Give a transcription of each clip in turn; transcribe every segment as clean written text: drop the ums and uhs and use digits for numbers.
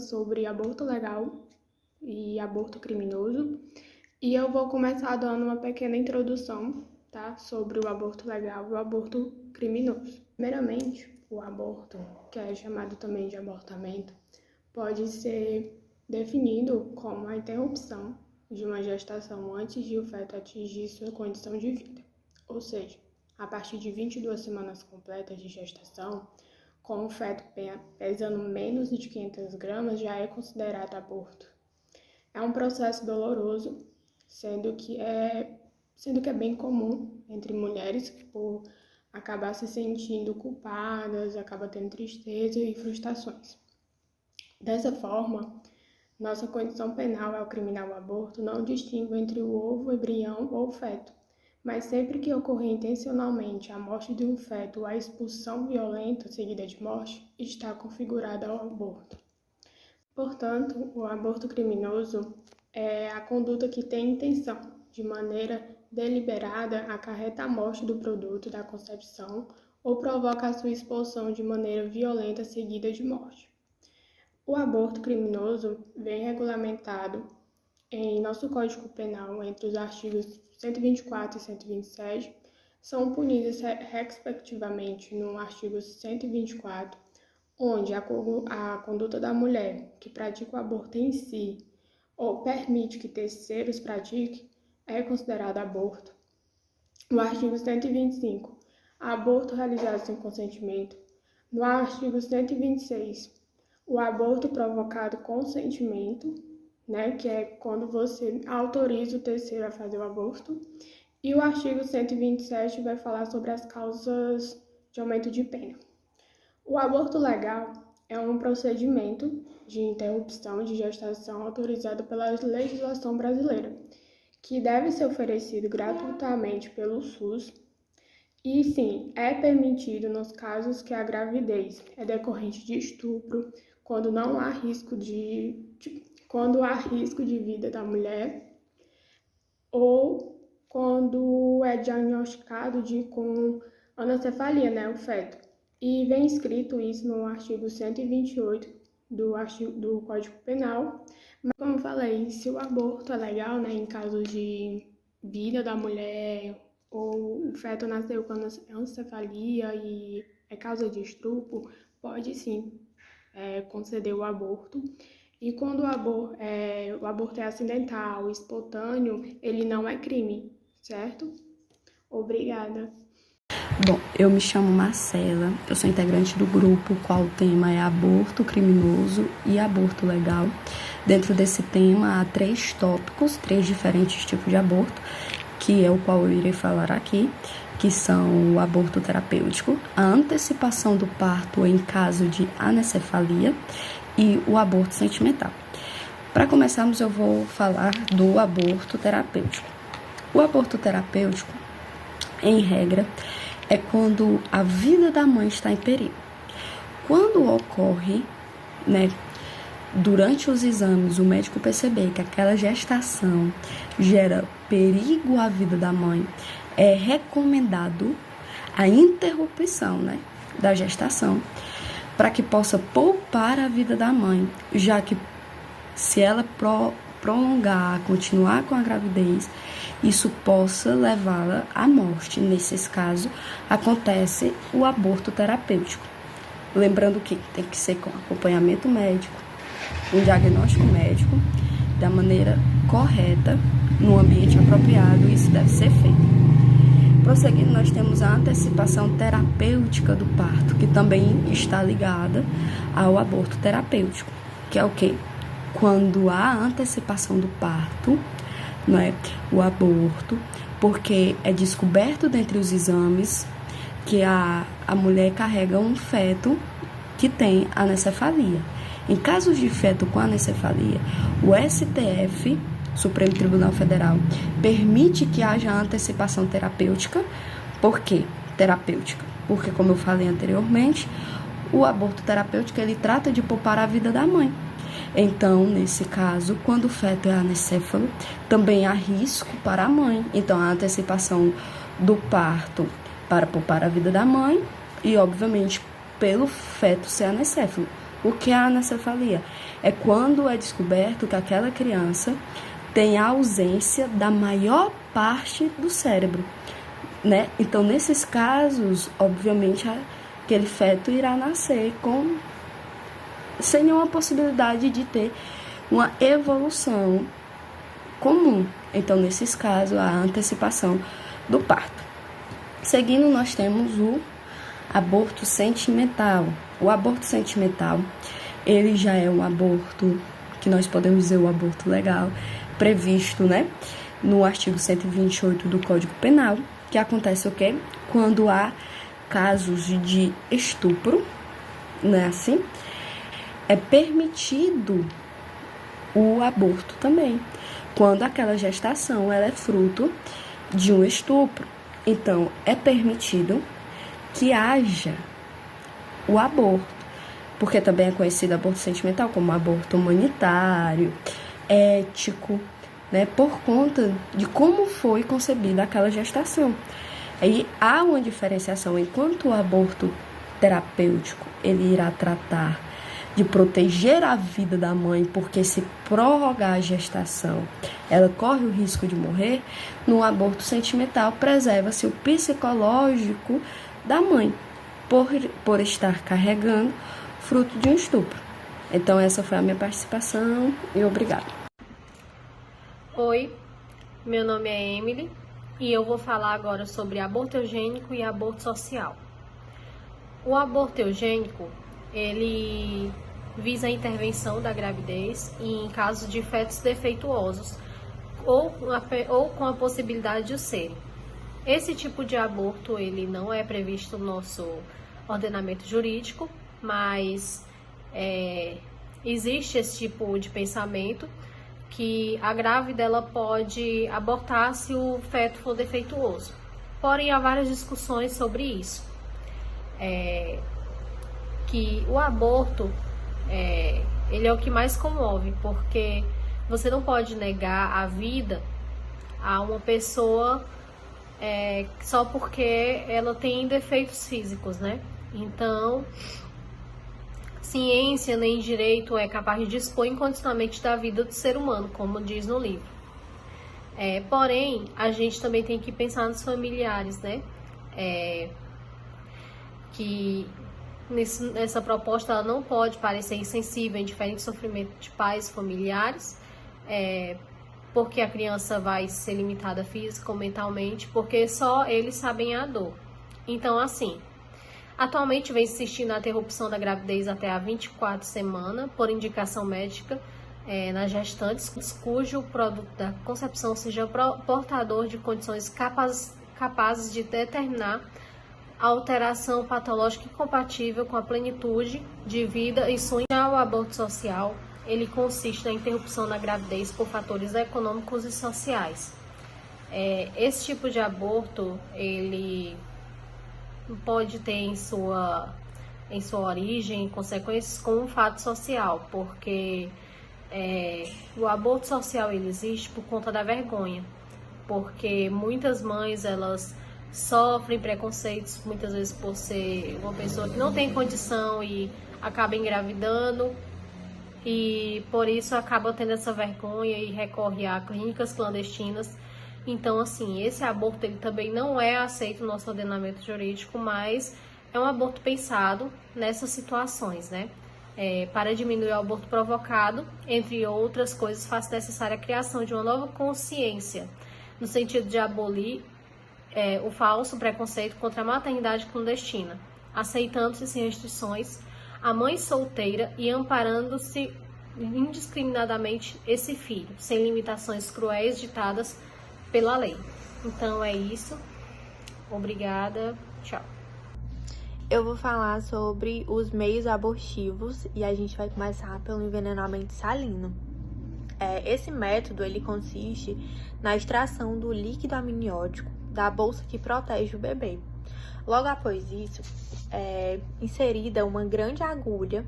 sobre aborto legal e aborto criminoso. E eu vou começar dando uma pequena introdução, tá, sobre o aborto legal e o aborto criminoso. Primeiramente, o aborto, que é chamado também de abortamento, pode ser definido como a interrupção de uma gestação antes de o feto atingir sua condição de vida. Ou seja, a partir de 22 semanas completas de gestação, com o feto pesando menos de 500 gramas, já é considerado aborto. É um processo doloroso, sendo que é bem comum entre mulheres por acabar se sentindo culpadas, acaba tendo tristeza e frustrações. Dessa forma, nossa condição penal ao criminar o aborto não distingue entre o ovo, o embrião ou o feto, mas sempre que ocorrer intencionalmente a morte de um feto ou a expulsão violenta seguida de morte, está configurada ao aborto. Portanto, o aborto criminoso é a conduta que tem intenção, de maneira deliberada, acarreta a morte do produto da concepção ou provoca a sua expulsão de maneira violenta seguida de morte. O aborto criminoso vem regulamentado em nosso Código Penal entre os artigos 124 e 127, são punidas respectivamente no artigo 124, onde a conduta da mulher que pratica o aborto em si ou permite que terceiros pratiquem é considerado aborto. No artigo 125, aborto realizado sem consentimento. No artigo 126, o aborto provocado com consentimento, que é quando você autoriza o terceiro a fazer o aborto. E o artigo 127 vai falar sobre as causas de aumento de pena. O aborto legal é um procedimento de interrupção de gestação autorizado pela legislação brasileira, que deve ser oferecido gratuitamente pelo SUS. E sim, é permitido nos casos que a gravidez é decorrente de estupro, quando não há risco quando há risco de vida da mulher, ou quando é diagnosticado com anencefalia, o feto. E vem escrito isso no artigo 128 do Código Penal. Mas, como eu falei, se o aborto é legal, em caso de vida da mulher, ou o feto nasceu com anencefalia e é causa de estupro, pode sim conceder o aborto. E quando o aborto é acidental, espontâneo, ele não é crime, certo? Obrigada. Bom, eu me chamo Marcela, eu sou integrante do grupo, qual o tema é aborto criminoso e aborto legal. Dentro desse tema há 3 tópicos, 3 diferentes tipos de aborto, que é o qual eu irei falar aqui, que são o aborto terapêutico, a antecipação do parto em caso de anencefalia e o aborto sentimental. Para começarmos, eu vou falar do aborto terapêutico. O aborto terapêutico, em regra, é quando a vida da mãe está em perigo. Quando ocorre, durante os exames, o médico perceber que aquela gestação gera perigo à vida da mãe, é recomendado a interrupção, da gestação, para que possa poupar a vida da mãe, já que se ela prolongar, continuar com a gravidez, isso possa levá-la à morte. Nesses casos, acontece o aborto terapêutico. Lembrando que tem que ser com acompanhamento médico, um diagnóstico médico, da maneira correta, no ambiente apropriado, isso deve ser feito. Prosseguindo, nós temos a antecipação terapêutica do parto, que também está ligada ao aborto terapêutico, que é o quê? Quando há antecipação do parto, o aborto, porque é descoberto dentre os exames que a mulher carrega um feto que tem anencefalia. Em casos de feto com anencefalia, o STF, Supremo Tribunal Federal, permite que haja antecipação terapêutica. Por quê? Terapêutica. Porque, como eu falei anteriormente, o aborto terapêutico, ele trata de poupar a vida da mãe. Então, nesse caso, quando o feto é anencefalo, também há risco para a mãe. Então, a antecipação do parto para poupar a vida da mãe e, obviamente, pelo feto ser anencefalo. O que é a anencefalia? É quando é descoberto que aquela criança tem a ausência da maior parte do cérebro, né? Então, nesses casos, obviamente, aquele feto irá nascer sem nenhuma possibilidade de ter uma evolução comum. Então, nesses casos, a antecipação do parto. Seguindo, nós temos o aborto sentimental. O aborto sentimental, ele já é um aborto, que nós podemos dizer o aborto legal, previsto, né, no artigo 128 do Código Penal, que acontece o quê? Quando há casos de estupro, não é assim? É permitido o aborto também, quando aquela gestação ela é fruto de um estupro. Então, é permitido que haja o aborto, porque também é conhecido aborto sentimental como aborto humanitário, ético, né, por conta de como foi concebida aquela gestação. Aí há uma diferenciação, enquanto o aborto terapêutico, ele irá tratar de proteger a vida da mãe, porque se prorrogar a gestação, ela corre o risco de morrer. No aborto sentimental, preserva-se o psicológico da mãe, por estar carregando fruto de um estupro. Então, essa foi a minha participação e obrigada. Oi, meu nome é Emily e eu vou falar agora sobre aborto eugênico e aborto social. O aborto eugênico, ele visa a intervenção da gravidez em casos de fetos defeituosos ou com a possibilidade de o serem. Esse tipo de aborto, ele não é previsto no nosso ordenamento jurídico, mas existe esse tipo de pensamento que a grávida ela pode abortar se o feto for defeituoso. Porém, há várias discussões sobre isso. Que o aborto ele é o que mais comove, porque você não pode negar a vida a uma pessoa só porque ela tem defeitos físicos, né? Então, ciência nem direito é capaz de dispor incondicionalmente da vida do ser humano, como diz no livro. Porém, a gente também tem que pensar nos familiares, né? Que nessa proposta ela não pode parecer insensível, indiferente ao sofrimento de pais e familiares, porque a criança vai ser limitada física ou mentalmente, porque só eles sabem a dor. Então, assim, atualmente vem existindo a interrupção da gravidez até a 24 semanas, por indicação médica, nas gestantes, cujo produto da concepção seja portador de condições capazes de determinar a alteração patológica incompatível com a plenitude de vida e sonho. O aborto social, ele consiste na interrupção da gravidez por fatores econômicos e sociais. Esse tipo de aborto, ele pode ter em sua origem consequências como um fato social, porque o aborto social ele existe por conta da vergonha, porque muitas mães elas sofrem preconceitos, muitas vezes por ser uma pessoa que não tem condição e acaba engravidando, e por isso acaba tendo essa vergonha e recorre a clínicas clandestinas. Então, assim, esse aborto ele também não é aceito no nosso ordenamento jurídico, mas é um aborto pensado nessas situações, né? Para diminuir o aborto provocado, entre outras coisas, faz necessária a criação de uma nova consciência, no sentido de abolir o falso preconceito contra a maternidade clandestina, aceitando-se sem restrições a mãe solteira e amparando-se indiscriminadamente esse filho, sem limitações cruéis ditadas pela lei. Então é isso. Obrigada. Tchau. Eu vou falar sobre os meios abortivos e a gente vai começar pelo envenenamento salino. Esse método ele consiste na extração do líquido amniótico da bolsa que protege o bebê. Logo após isso, é inserida uma grande agulha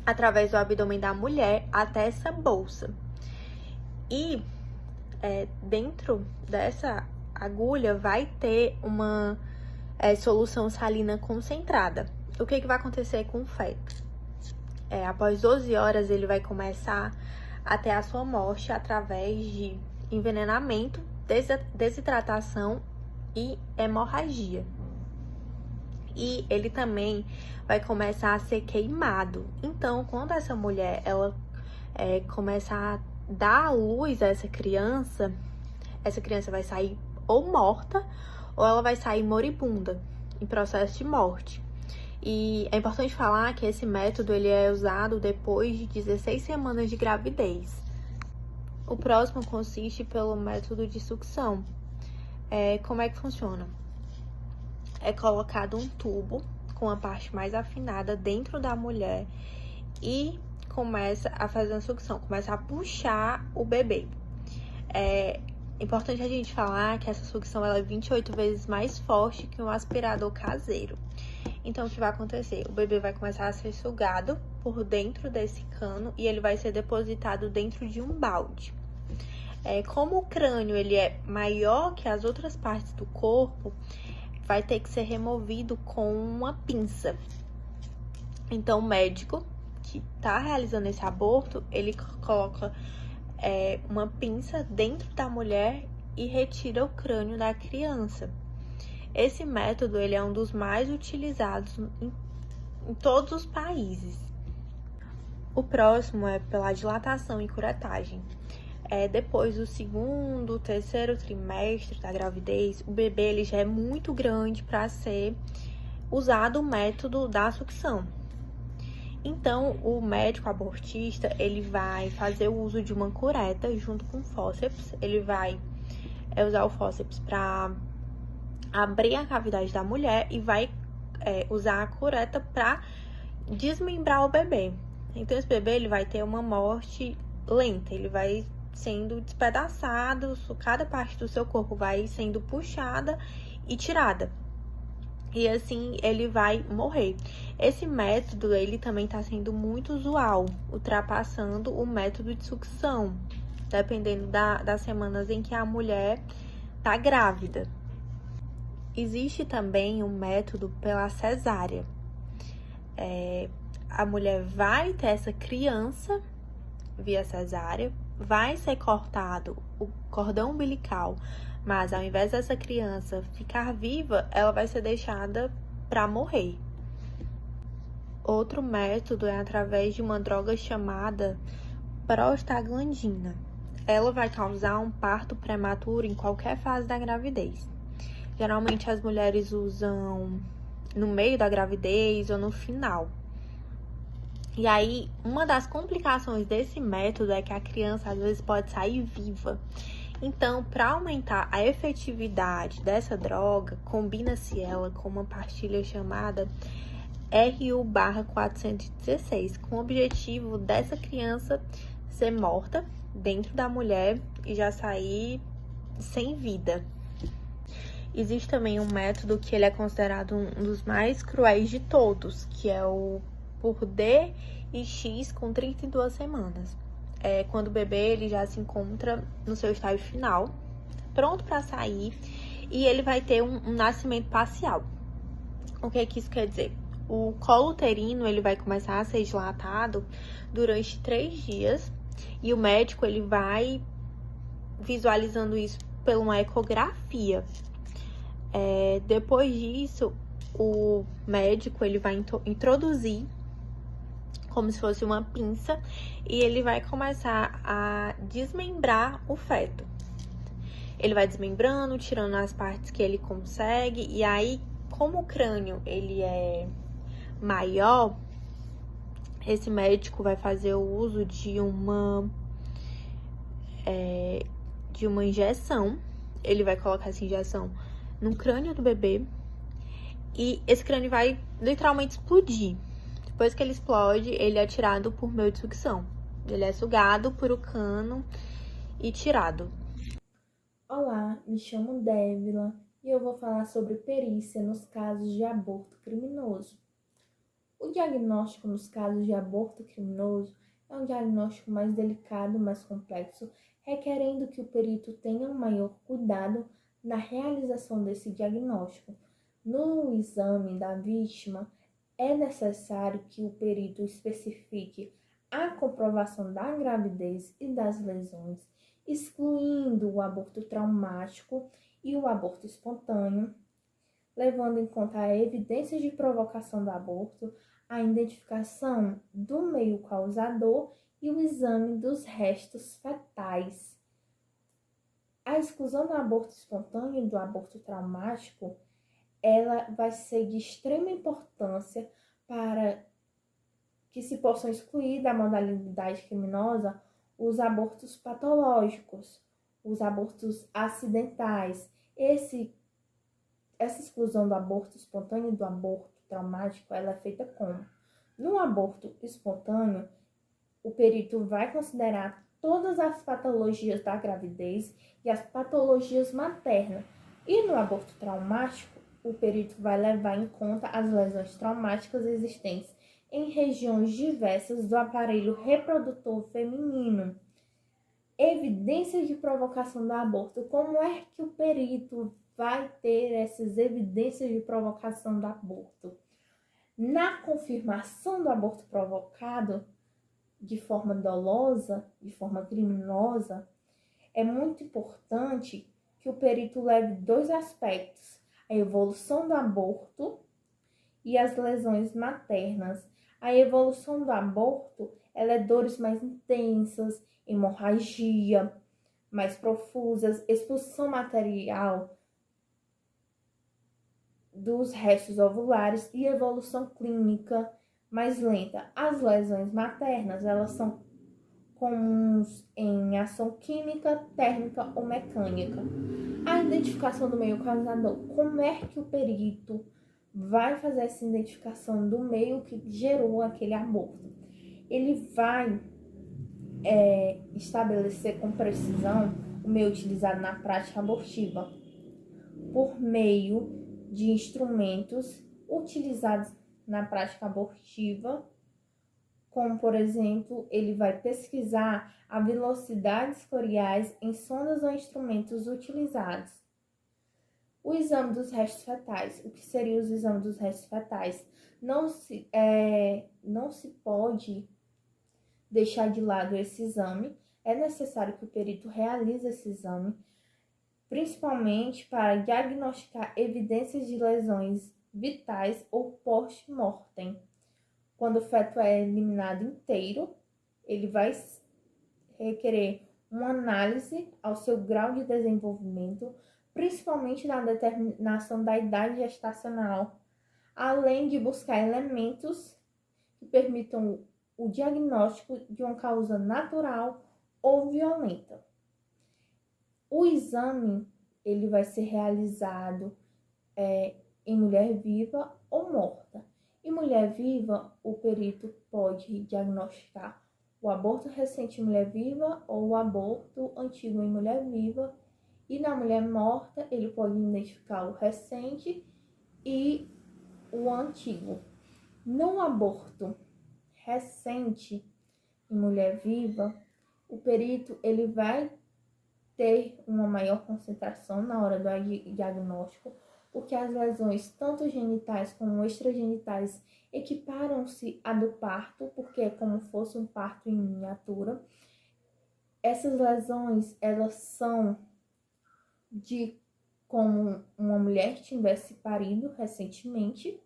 através do abdômen da mulher até essa bolsa. E dentro dessa agulha vai ter uma solução salina concentrada. O que vai acontecer com o feto? Após 12 horas, ele vai começar a ter a sua morte através de envenenamento, desidratação e hemorragia. E ele também vai começar a ser queimado. Então, quando essa mulher começar a dar à luz a essa criança vai sair ou morta ou ela vai sair moribunda, em processo de morte. E é importante falar que esse método ele é usado depois de 16 semanas de gravidez. O próximo consiste pelo método de sucção. Como é que funciona? É colocado um tubo com a parte mais afinada dentro da mulher e começa a fazer uma sucção, começa a puxar o bebê. É importante a gente falar que essa sucção ela é 28 vezes mais forte que um aspirador caseiro. Então, o que vai acontecer? O bebê vai começar a ser sugado por dentro desse cano e ele vai ser depositado dentro de um balde. Como o crânio ele é maior que as outras partes do corpo, vai ter que ser removido com uma pinça. Então, o médico que está realizando esse aborto, ele coloca uma pinça dentro da mulher e retira o crânio da criança. Esse método ele é um dos mais utilizados em todos os países. O próximo é pela dilatação e curetagem. Depois do segundo, terceiro trimestre da gravidez, o bebê ele já é muito grande para ser usado o método da sucção. Então, o médico abortista, ele vai fazer o uso de uma cureta junto com fórceps. Ele vai usar o fórceps para abrir a cavidade da mulher e vai usar a cureta para desmembrar o bebê. Então, esse bebê ele vai ter uma morte lenta, ele vai sendo despedaçado, cada parte do seu corpo vai sendo puxada e tirada. E assim ele vai morrer. Esse método ele também está sendo muito usual, ultrapassando o método de sucção, dependendo das semanas em que a mulher está grávida. Existe também um método pela cesárea. A mulher vai ter essa criança via cesárea, vai ser cortado o cordão umbilical, mas ao invés dessa criança ficar viva, ela vai ser deixada para morrer. Outro método é através de uma droga chamada prostaglandina. Ela vai causar um parto prematuro em qualquer fase da gravidez. Geralmente as mulheres usam no meio da gravidez ou no final. E aí, uma das complicações desse método é que a criança às vezes pode sair viva. Então, para aumentar a efetividade dessa droga, combina-se ela com uma pastilha chamada RU/416, com o objetivo dessa criança ser morta dentro da mulher e já sair sem vida. Existe também um método que ele é considerado um dos mais cruéis de todos, que é o por D e X com 32 semanas. Quando o bebê ele já se encontra no seu estágio final, pronto para sair, e ele vai ter um nascimento parcial. O que é que isso quer dizer? O colo uterino ele vai começar a ser dilatado durante 3 dias, e o médico ele vai visualizando isso por uma ecografia. Depois disso, o médico ele vai introduzir como se fosse uma pinça e ele vai começar a desmembrar o feto. Ele vai desmembrando, tirando as partes que ele consegue, e aí, como o crânio ele é maior, esse médico vai fazer o uso de uma injeção. Ele vai colocar essa injeção no crânio do bebê e esse crânio vai literalmente explodir. Depois que ele explode, ele é tirado por meio de sucção. Ele é sugado por o cano e tirado. Olá, me chamo Débila e eu vou falar sobre perícia nos casos de aborto criminoso. O diagnóstico nos casos de aborto criminoso é um diagnóstico mais delicado, mais complexo, requerendo que o perito tenha um maior cuidado na realização desse diagnóstico. No exame da vítima, é necessário que o perito especifique a comprovação da gravidez e das lesões, excluindo o aborto traumático e o aborto espontâneo, levando em conta a evidência de provocação do aborto, a identificação do meio causador e o exame dos restos fetais. A exclusão do aborto espontâneo e do aborto traumático, ela vai ser de extrema importância para que se possam excluir da modalidade criminosa os abortos patológicos, os abortos acidentais. Essa exclusão do aborto espontâneo e do aborto traumático, ela é feita como? No aborto espontâneo, o perito vai considerar todas as patologias da gravidez e as patologias maternas. E no aborto traumático, o perito vai levar em conta as lesões traumáticas existentes em regiões diversas do aparelho reprodutor feminino. Evidências de provocação do aborto. Como é que o perito vai ter essas evidências de provocação do aborto? Na confirmação do aborto provocado de forma dolosa, de forma criminosa, é muito importante que o perito leve dois aspectos: a evolução do aborto e as lesões maternas. A evolução do aborto, ela é dores mais intensas, hemorragia mais profusas, expulsão material dos restos ovulares e evolução clínica mais lenta. As lesões maternas, elas são comuns em ação química, térmica ou mecânica. A identificação do meio causador. Como é que o perito vai fazer essa identificação do meio que gerou aquele aborto? Ele vai estabelecer com precisão o meio utilizado na prática abortiva por meio de instrumentos utilizados na prática abortiva, como, por exemplo, ele vai pesquisar a velocidades coriais em sondas ou instrumentos utilizados. O exame dos restos fetais. O que seriam os exames dos restos fetais? Não se pode deixar de lado esse exame. É necessário que o perito realize esse exame, principalmente para diagnosticar evidências de lesões vitais ou post-mortem. Quando o feto é eliminado inteiro, ele vai requerer uma análise ao seu grau de desenvolvimento, principalmente na determinação da idade gestacional, além de buscar elementos que permitam o diagnóstico de uma causa natural ou violenta. O exame ele vai ser realizado em mulher viva ou morta. Em mulher viva, o perito pode diagnosticar o aborto recente em mulher viva ou o aborto antigo em mulher viva. E na mulher morta, ele pode identificar o recente e o antigo. No aborto recente em mulher viva, o perito ele vai ter uma maior concentração na hora do diagnóstico, porque as lesões, tanto genitais como extragenitais, equiparam-se à do parto, porque é como fosse um parto em miniatura. Essas lesões, elas são de como uma mulher tivesse parido recentemente.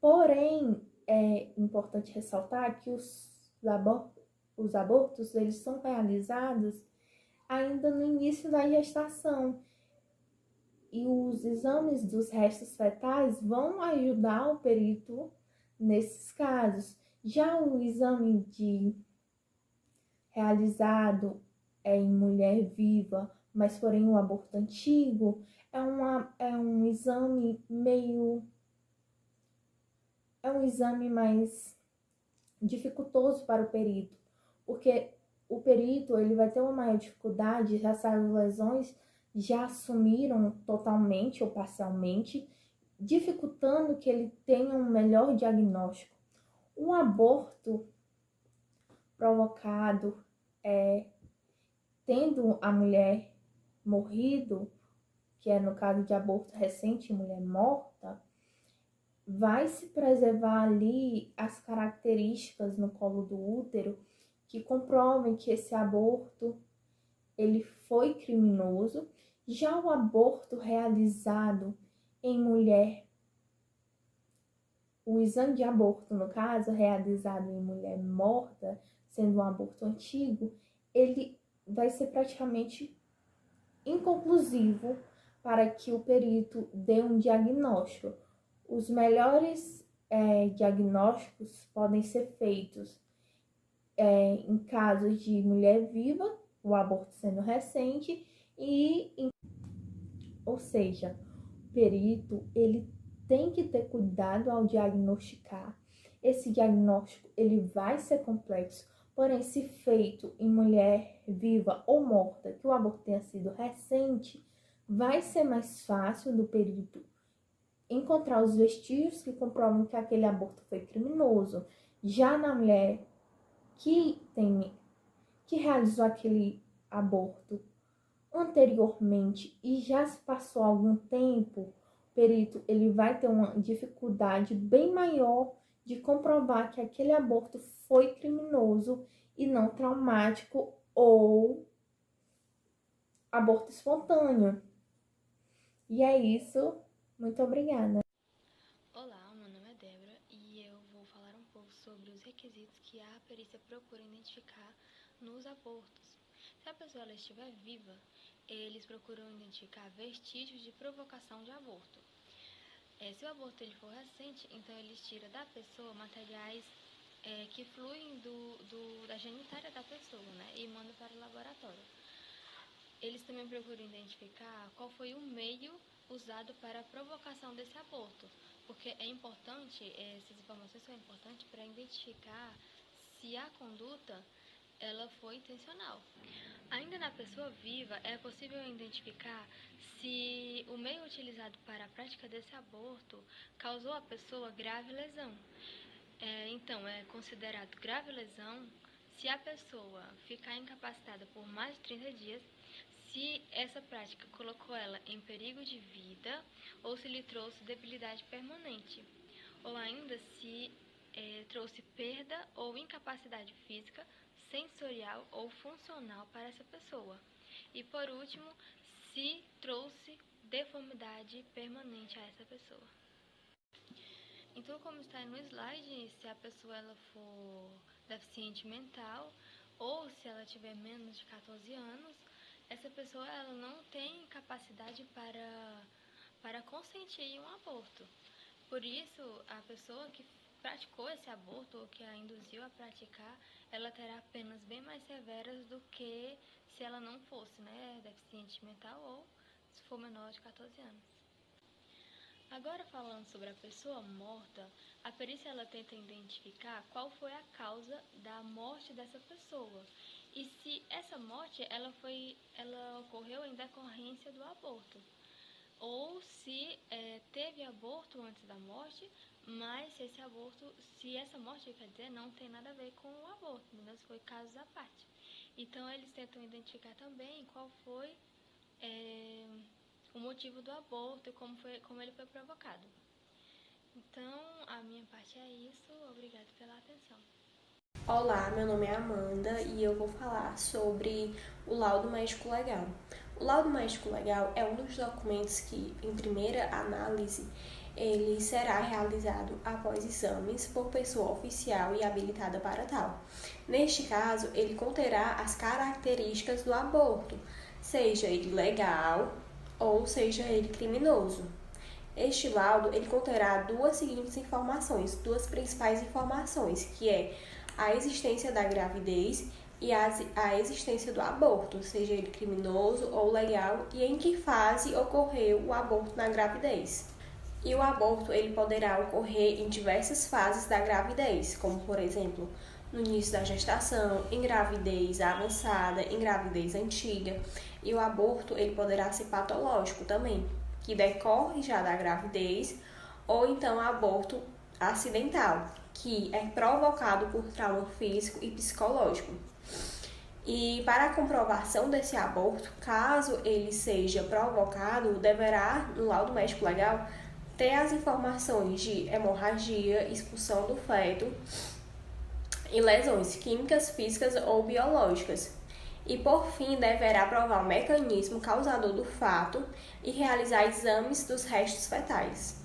Porém, é importante ressaltar que os abortos eles são realizados ainda no início da gestação. E os exames dos restos fetais vão ajudar o perito nesses casos. Já o exame realizado em mulher viva, mas porém um aborto antigo, é um exame mais dificultoso para o perito, porque o perito ele vai ter uma maior dificuldade se as lesões já assumiram totalmente ou parcialmente, dificultando que ele tenha um melhor diagnóstico. Um aborto provocado, tendo a mulher morrido, que é no caso de aborto recente em mulher morta, vai se preservar ali as características no colo do útero que comprovem que esse aborto ele foi criminoso. Já o aborto realizado em mulher, o exame de aborto, no caso, realizado em mulher morta, sendo um aborto antigo, ele vai ser praticamente inconclusivo para que o perito dê um diagnóstico. Os melhores diagnósticos podem ser feitos em casos de mulher viva, o aborto sendo recente, ou seja, o perito ele tem que ter cuidado ao diagnosticar. Esse diagnóstico ele vai ser complexo, porém, se feito em mulher viva ou morta, que o aborto tenha sido recente, vai ser mais fácil do perito encontrar os vestígios que comprovam que aquele aborto foi criminoso. Já na mulher que realizou aquele aborto anteriormente e já se passou algum tempo, o perito ele vai ter uma dificuldade bem maior de comprovar que aquele aborto foi criminoso e não traumático ou aborto espontâneo. E é isso. Muito obrigada. Olá, meu nome é Débora e eu vou falar um pouco sobre os requisitos que a perícia procura identificar nos abortos. Se a pessoa ela estiver viva, eles procuram identificar vestígios de provocação de aborto. Se o aborto ele for recente, então eles tiram da pessoa materiais que fluem da genitália da pessoa, né, e mandam para o laboratório. Eles também procuram identificar qual foi o meio usado para a provocação desse aborto, porque é importante, essas informações são importantes para identificar se a conduta ela foi intencional. Ainda na pessoa viva, é possível identificar se o meio utilizado para a prática desse aborto causou à pessoa grave lesão. Então, é considerado grave lesão se a pessoa ficar incapacitada por mais de 30 dias, se essa prática colocou ela em perigo de vida ou se lhe trouxe debilidade permanente, ou ainda se trouxe perda ou incapacidade física, sensorial ou funcional para essa pessoa. E por último, se trouxe deformidade permanente a essa pessoa. Então, como está no slide, se a pessoa ela for deficiente mental ou se ela tiver menos de 14 anos, essa pessoa ela não tem capacidade para consentir em um aborto. Por isso, a pessoa que praticou esse aborto ou que a induziu a praticar, ela terá penas bem mais severas do que se ela não fosse, né, deficiente mental ou se for menor de 14 anos. Agora, falando sobre a pessoa morta, a perícia ela tenta identificar qual foi a causa da morte dessa pessoa e se essa morte ela ocorreu em decorrência do aborto, ou se teve aborto antes da morte, mas se essa morte, quer dizer, não tem nada a ver com o aborto, mas foi casos à parte. Então, eles tentam identificar também qual foi o motivo do aborto e como ele foi provocado. Então, a minha parte é isso. Obrigada pela atenção. Olá, meu nome é Amanda e eu vou falar sobre o laudo médico legal. O laudo médico legal é um dos documentos que, em primeira análise, ele será realizado após exames por pessoa oficial e habilitada para tal. Neste caso, ele conterá as características do aborto, seja ele legal ou seja ele criminoso. Este laudo ele conterá duas principais informações, que é a existência da gravidez e a existência do aborto, seja ele criminoso ou legal, e em que fase ocorreu o aborto na gravidez. E o aborto ele poderá ocorrer em diversas fases da gravidez, como por exemplo, no início da gestação, em gravidez avançada, em gravidez antiga. E o aborto ele poderá ser patológico também, que decorre já da gravidez, ou então aborto acidental, que é provocado por trauma físico e psicológico. E para a comprovação desse aborto, caso ele seja provocado, deverá, no laudo médico legal, ter as informações de hemorragia, expulsão do feto e lesões químicas, físicas ou biológicas. E, por fim, deverá provar o mecanismo causador do fato e realizar exames dos restos fetais.